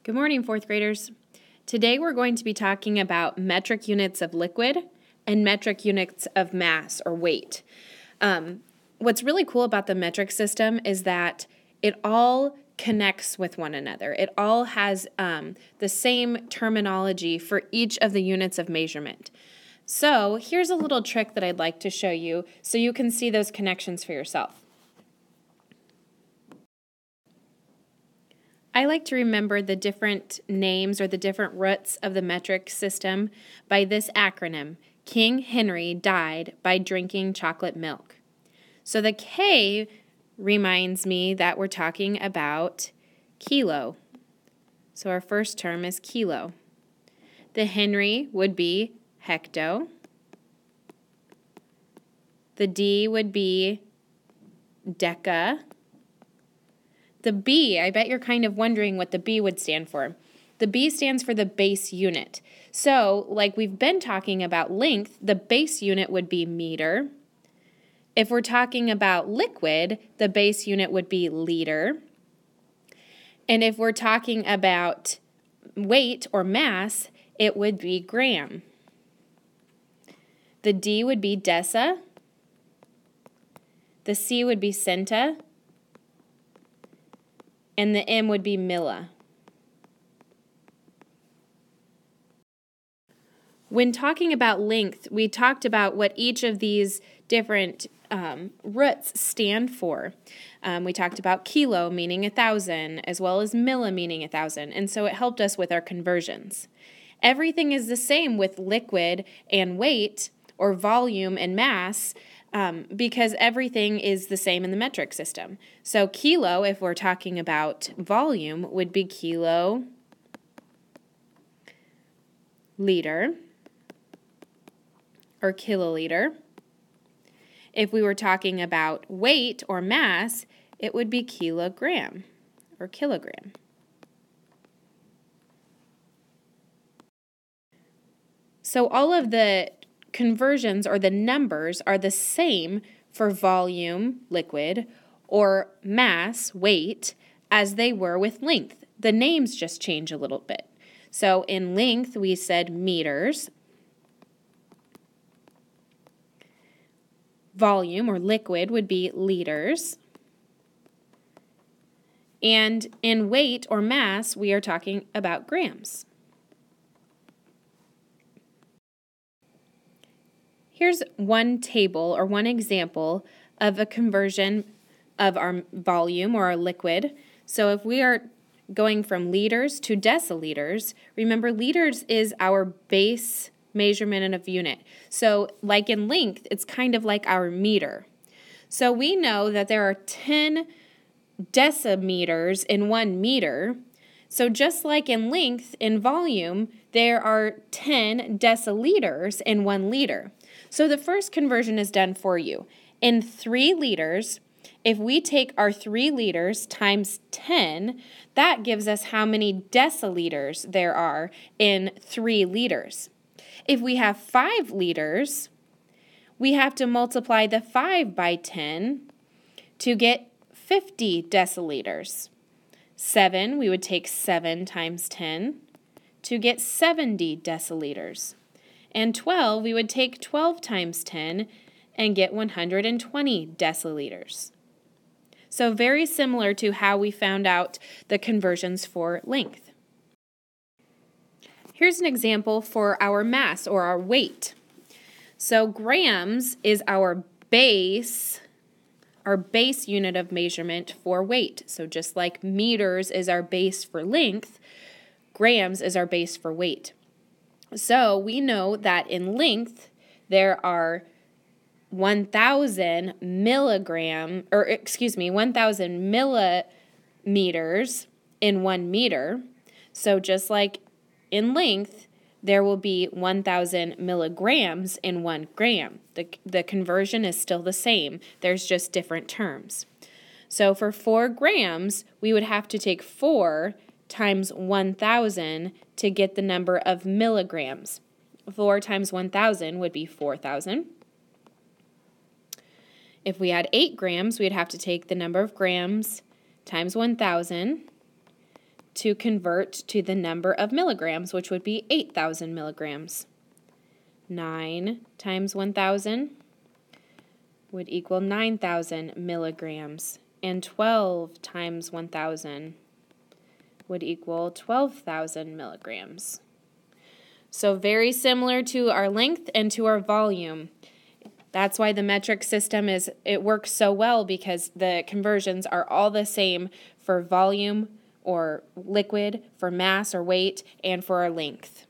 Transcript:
Good morning, fourth graders. Today we're going to be talking about metric units of liquid and metric units of mass or weight. What's really cool about the metric system is that it all connects with one another. It all has the same terminology for each of the units of measurement. So here's a little trick that I'd like to show you so you can see those connections for yourself. I like to remember the different names or the different roots of the metric system by this acronym: King Henry died by drinking chocolate milk. So the K reminds me that we're talking about kilo. So our first term is kilo. The Henry would be hecto. The D would be deca. The B, I bet you're kind of wondering what the B would stand for. The B stands for the base unit. So, like we've been talking about length, the base unit would be meter. If we're talking about liquid, the base unit would be liter. And if we're talking about weight or mass, it would be gram. The D would be deci. The C would be centa. And the M would be milli. When talking about length, we talked about what each of these different roots stand for. We talked about kilo meaning 1,000, as well as milli meaning 1,000, and so it helped us with our conversions. Everything is the same with liquid and weight, or volume and mass, because everything is the same in the metric system. So kilo, if we're talking about volume, would be kilo liter or kiloliter. If we were talking about weight or mass, it would be kilogram or kilogram. So all of the conversions or the numbers are the same for volume, liquid, or mass, weight, as they were with length. The names just change a little bit. So in length, we said meters. Volume or liquid would be liters. And in weight or mass, we are talking about grams. Here's one table or one example of a conversion of our volume or our liquid. So if we are going from liters to deciliters, remember liters is our base measurement of unit. So like in length, it's kind of like our meter. So we know that there are 10 decimeters in 1 meter. So just like in length, in volume, there are 10 deciliters in 1 liter. So the first conversion is done for you. In 3 liters, if we take our 3 liters times 10, that gives us how many deciliters there are in 3 liters. If we have 5 liters, we have to multiply the 5 by 10 to get 50 deciliters. 7, we would take 7 times 10 to get 70 deciliters. And 12, we would take 12 times 10 and get 120 deciliters. So very similar to how we found out the conversions for length. Here's an example for our mass or our weight. So grams is our base unit of measurement for weight. So just like meters is our base for length, grams is our base for weight. So we know that in length there are 1,000 millimeters in 1 meter. So just like in length, there will be 1,000 milligrams in 1 gram. The conversion is still the same. There's just different terms. So for 4 grams, we would have to take 4 times 1,000 to get the number of milligrams. 4 times 1,000 would be 4,000. If we had 8 grams, we'd have to take the number of grams times 1,000 to convert to the number of milligrams, which would be 8,000 milligrams. 9 times 1,000 would equal 9,000 milligrams, and 12 times 1,000 would equal 12,000 milligrams. So very similar to our length and to our volume. That's why the metric system it works so well, because the conversions are all the same for volume or liquid, for mass or weight, and for our length.